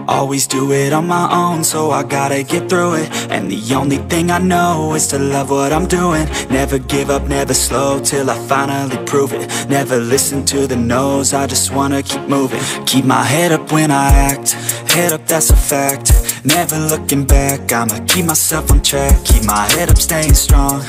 Always do it on my own, so I gotta get through it. And the only thing I know is to love what I'm doing. Never give up, never slow, till I finally prove it. Never listen to the no's, I just wanna keep moving. Keep my head up when I act, head up, that's a fact. Never looking back, I'ma keep myself on track. Keep my head up, staying strong,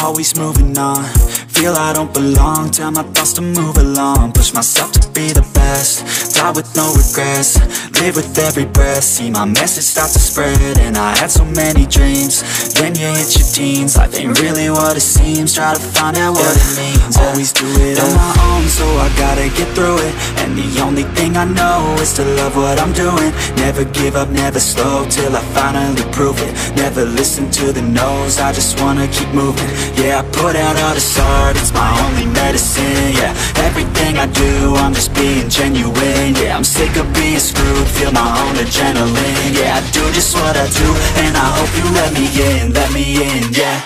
always moving on. Feel I don't belong, tell my thoughts to move along. Push myself to be the best, die with no regrets. Live with every breath, see my message start to spread. And I had so many dreams, then you hit your teens. Life ain't really what it seems, try to find out what it means. Always do it on my own, so I gotta get through it. And the only thing I know is to love what I'm doing. Never give up, never slow, till I finally prove it. Never listen to the no's, I just wanna keep moving. Yeah, I put out all this art, it's my only medicine. Yeah, everything I do, I'm just being genuine. Yeah, I'm sick of being screwed, feel my own adrenaline. Yeah, I do just what I do, and I hope you let me in, yeah.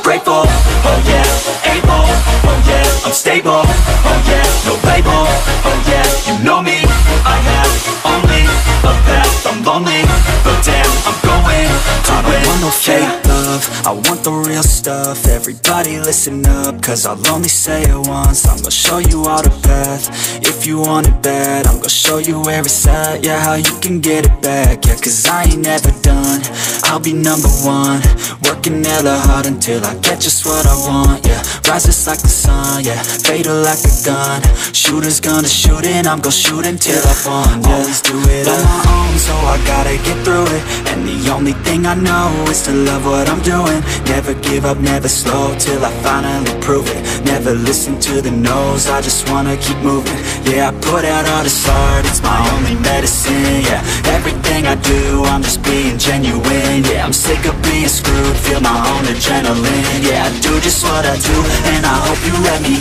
Grateful, oh yeah, able, oh yeah, I'm stable, oh yeah, no label, oh yeah, you know me, I have only a path, I'm lonely, but damn, I'm going to win. I don't want no fake love, I want the real stuff. Everybody listen up, cause I'll only say it once. I'm gonna show you all the path, if you want it bad. I'm gonna show you where it's at, yeah, how you can get it back. Yeah, cause I ain't never done, I'll be number one. Working hella hard until I get just what I want, yeah. Rises like the sun, yeah, fatal like a gun. Shooter's gonna shoot and I'm gonna shoot until I won, yeah. Always do it on my own, so I gotta get through it. And the only thing I know is to love what I'm doing. Never give up, never slow, till I finally prove it. Never listen to the no's, I just wanna keep moving. Yeah, I put out all this art, it's my only medicine. Yeah, everything I do, I'm just being genuine. Yeah, I'm sick of being screwed, feel my own adrenaline. Yeah, I do just what I do, and I hope you let me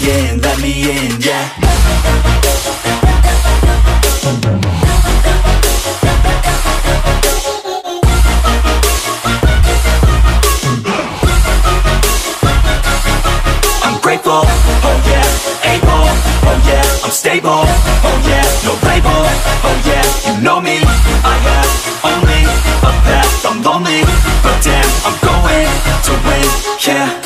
in, yeah. Grateful, oh yeah, able, oh yeah, I'm stable, oh yeah, no label, oh yeah, you know me, I have only a path, I'm lonely, but damn, I'm going to win, yeah.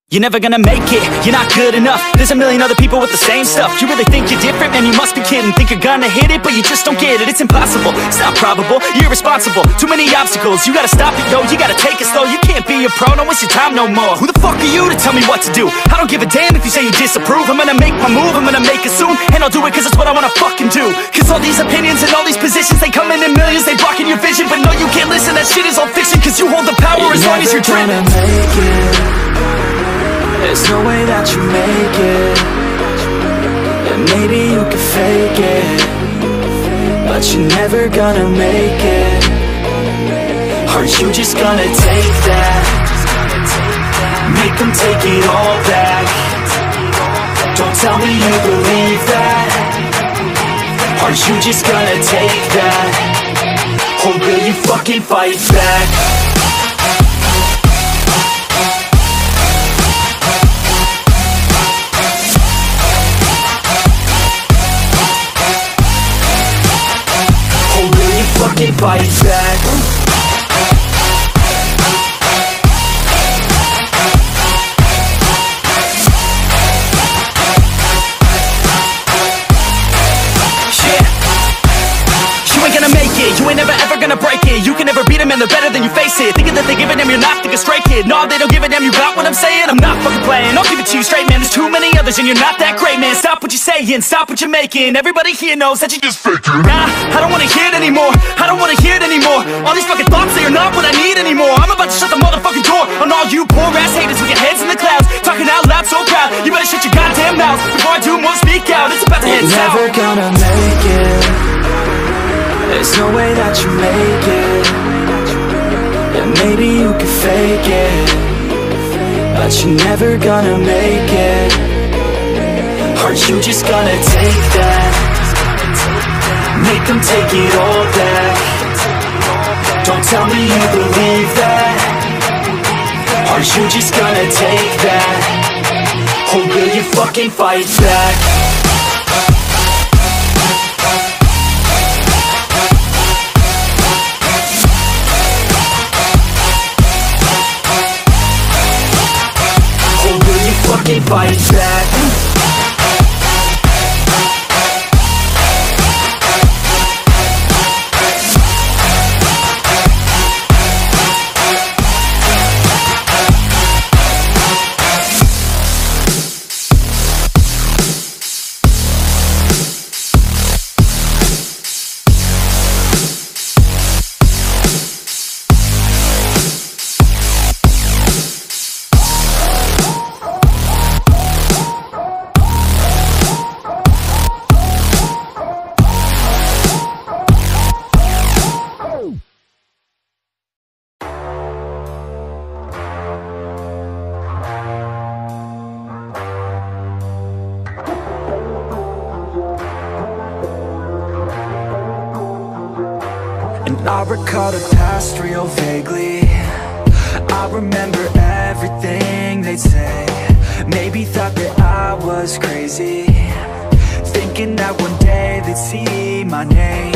You're never gonna make it, you're not good enough. There's a million other people with the same stuff. You really think you're different? Man, you must be kidding. Think you're gonna hit it, but you just don't get it. It's impossible, it's not probable, you're irresponsible. Too many obstacles, you gotta stop it, yo. You gotta take it slow, you can't be a pro. Don't waste your time no more. Who the fuck are you to tell me what to do? I don't give a damn if you say you disapprove. I'm gonna make my move, I'm gonna make it soon. And I'll do it cause it's what I wanna fucking do. Cause all these opinions and all these positions, they come in millions, they blocking your vision. But no, you can't listen, that shit is all fiction. Cause you hold the power as long as you're dreaming. There's no way that you make it. And maybe you can fake it, but you're never gonna make it. Are you just gonna take that? Make them take it all back. Don't tell me you believe that. Are you just gonna take that? Or will you fucking fight back? Fucking fight back. You ain't gonna make it, you ain't never ever gonna break it. You can never beat them and they're better than you, face it. Thinking that they give a damn, you're not, think a straight kid. No, they don't give a damn, you got what I'm saying? I'm not fucking playing, I'll give it to you straight, man. There's too many others and you're not that great, man. Stop what you're saying, stop what you're making. Everybody here knows that you just faking. Nah, I don't wanna hear it anymore, I don't wanna hear it anymore. All these fucking thoughts, they are not what I need anymore. I'm about to shut the motherfucking door on all you poor ass haters with your heads in the clouds, talking out loud so proud. You better shut your goddamn mouth before I do more speak out. It's about to head south. Never gonna make it. There's no way that you make it. And maybe you can fake it, but you're never gonna make it. Are you just gonna take that? Make them take it all back. Don't tell me you believe that. Are you just gonna take that? Or will you fucking fight back? Or will you fucking fight back? I recall the past real vaguely. I remember everything they'd say. Maybe thought that I was crazy, thinking that one day they'd see my name.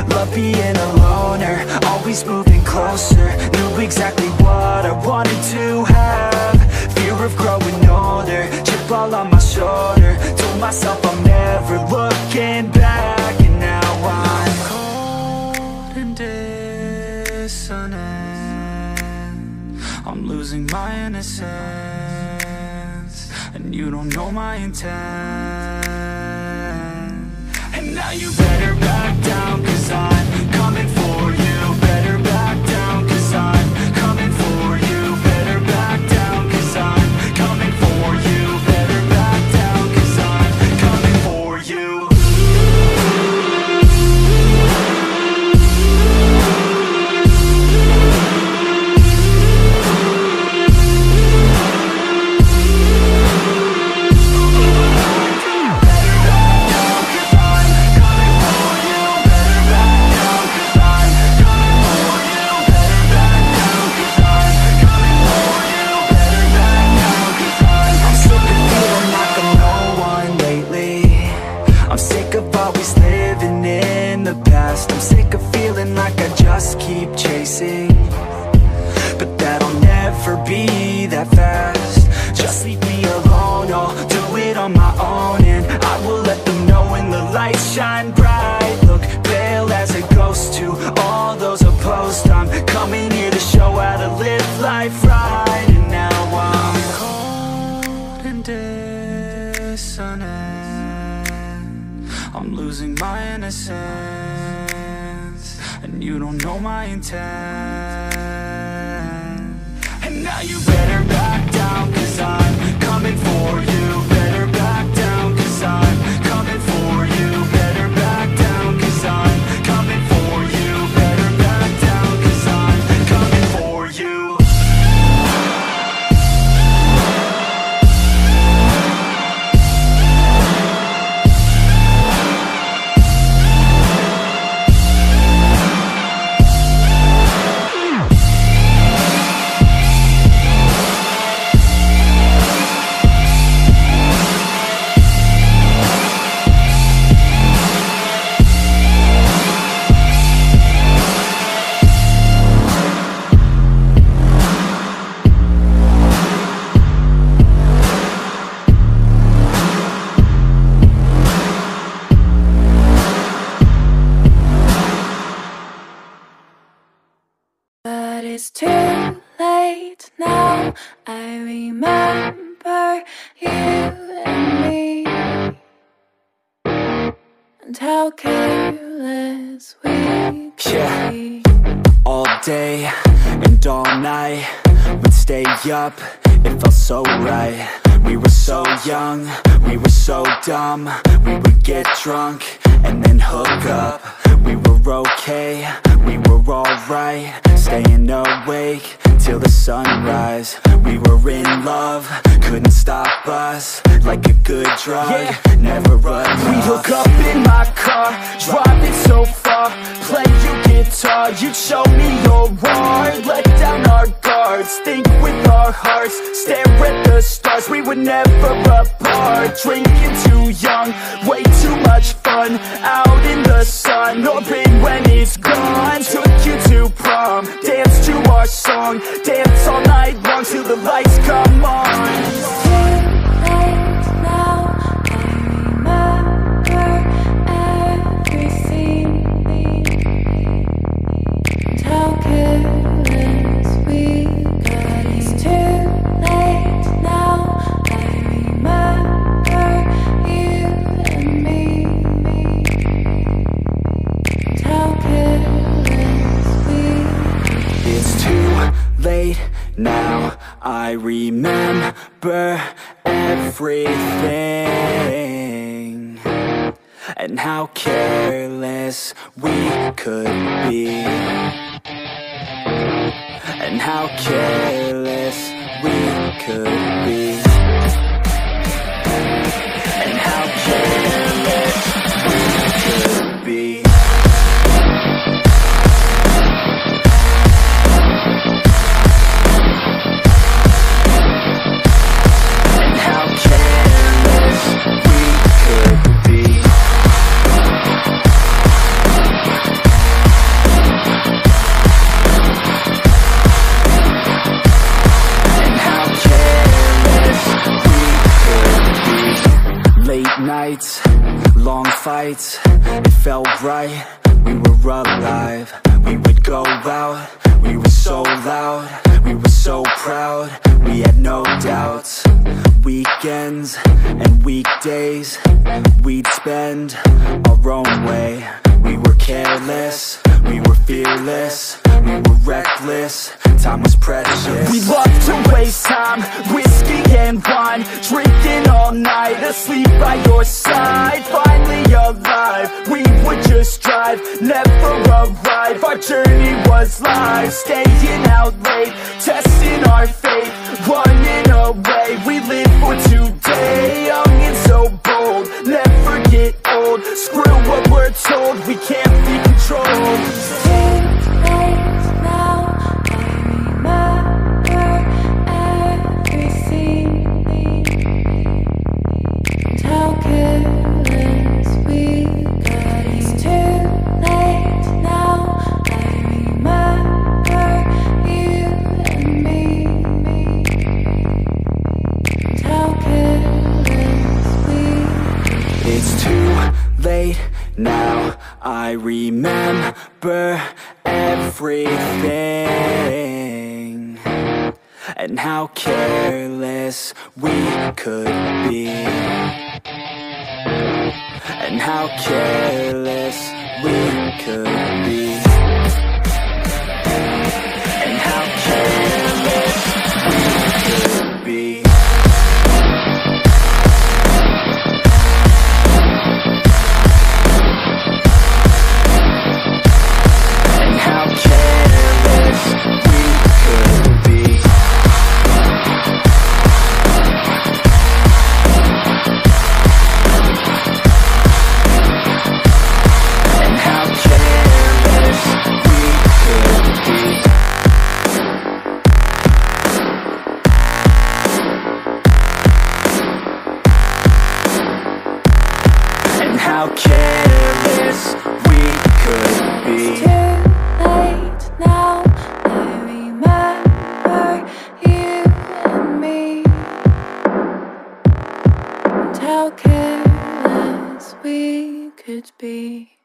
Love being a loner, always moving closer. Knew exactly what I wanted to have. Fear of growing older, chip all on my shoulder. Told myself I'm never looking back. And now I'm cold and dissonant. I'm losing my innocence, and you don't know my intent. And now you better back down, 'cause I'm coming for you. Better back down, 'cause I'm coming for you. Better back down, 'cause I'm coming for you. Better back down, 'cause I'm coming for you. I'm sick of feeling like I just keep chasing, but that'll never be that fast. Just leave me alone, I'll do it on my own. And I will let them know when the lights shine bright. Look pale as a ghost to all those opposed. I'm coming here to show how to live life right. And now I'm cold and dissonant. I'm losing my innocence, and you don't know my intent. And now you better back down, 'cause I'm coming for you. Better back down, 'cause I'm coming for you. Better back down, 'cause I'm coming for you. Better back down, 'cause I'm coming for you. But it's too late now. I remember you and me, and how careless we could be. All day and all night, we'd stay up, it felt so right. We were so young, we were so dumb. We would get drunk and then hook up. we were okay, we were alright, staying awake till the sunrise. We were in love, couldn't stop us, like a good drug, never enough. We hook up in my car, driving so far, play your guitar, you'd show me your art, let down our guards, think with our hearts, stare at the stars, we were never apart, drinking too young, way too much fun, out in the sun, orbit when it's gone, took you to prom, dance to our song, dance all night long till the lights come on. Now I remember everything, and how careless we could be, and how careless we could be, and how careless we could be. Nights, long fights, it felt right, we were alive. We would go out, we were so loud, we were so proud, we had no doubts. Weekends and weekdays, we'd spend our own way. We were careless, we were fearless, we were reckless, time was precious. We loved to waste time, whiskey and wine, drinking all night, asleep by your side. Finally alive, we would just drive, never arrive. Our journey was live, staying out late, testing our fate, running away. We live for today, young and so bold, never get old. Screw what we're told, we can't be controlled. Now I remember everything, and how careless we could be, and how careless we could be, and how careless we could be. How careless we could be. It's too late now, I remember you and me, and how careless we could be.